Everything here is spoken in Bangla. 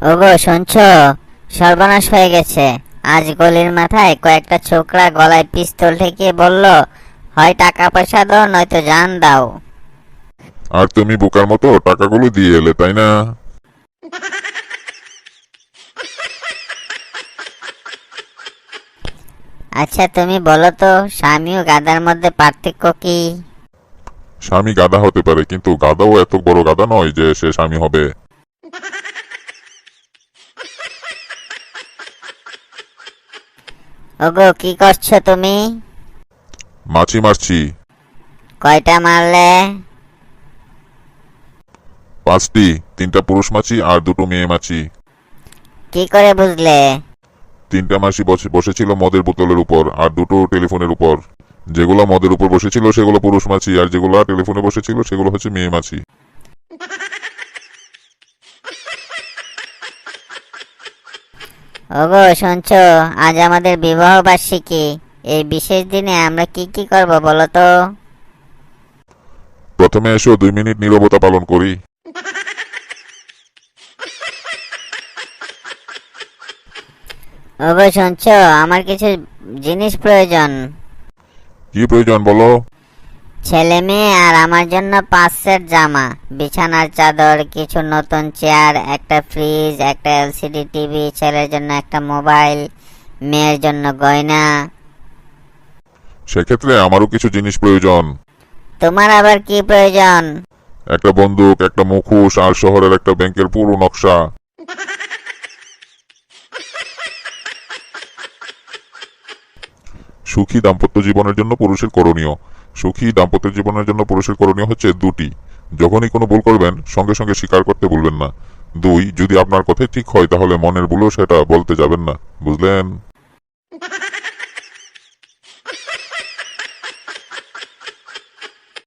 ওগো শুনছো, সর্বনাশ হয়ে গেছে। আজ গলির মাথায় কয়েকটা ছোকরা গলায় পিস্তল ঠেকিয়ে বলল, হয় টাকা পয়সা দাও নয়তো জান দাও। আর তুমি বোকার মতো টাকাগুলো দিয়ে এলে, তাই না? আচ্ছা তুমি বলো তো, স্বামী ও গাধার মধ্যে পার্থক্য কি? স্বামী গাধা হতে পারে, কিন্তু গাধাও এত বড় গাধা নয় যে সে স্বামী হবে। ওগো কি করছো তুমি? মাছি মারছি। কয়টা মারলে? 5টি, 3টা পুরুষ মাছি আর 2টো মেয়ে মাছি। কি করে বুঝলে? 3টা মাছি বসেছিল মদের বোতলের উপর আর 2টো টেলিফোনের উপর। যেগুলো মদের উপর বসেছিল সেগুলো পুরুষ মাছি, আর যেগুলো টেলিফোনে বসেছিল সেগুলো হচ্ছে মেয়ে মাছি। ওগো শুনছো, আজ আমাদের বিবাহ বার্ষিকী। এই বিশেষ দিনে আমরা কি কি করব বলো তো? প্রথমে এসো 2 মিনিট নীরবতা পালন করি। ওগো শুনছো, আমার কিছু জিনিস প্রয়োজন। কি প্রয়োজন বলো? ছেলে মেয়ে আর আমার জন্য 5 সেট জামা, বিছানার চাদর, কিছু নতুন চেয়ার, একটা ফ্রিজ, একটা এলসিডি টিভি, ছেলের জন্য একটা মোবাইল, মেয়ের জন্য গয়না। সেক্ষেত্রে আমারও কিছু জিনিস প্রয়োজন। তোমার আবার কি প্রয়োজন? একটা বন্দুক, একটা মুখোশ আর শহরের একটা ব্যাংকের পুরো নকশা। সুখী দাম্পত্য জীবনের জন্য পুরুষের করণীয়। সুখী দাম্পত্য জীবনের জন্য পুরুষের করণীয় হচ্ছে 2টি। যখনই কোনো ভুল করবেন সঙ্গে সঙ্গে স্বীকার করতে ভুলবেন না। 2, যদি আপনার কথাই ঠিক হয় তাহলে মনের ভুলেও সেটা বলতে যাবেন না, বুঝলেন?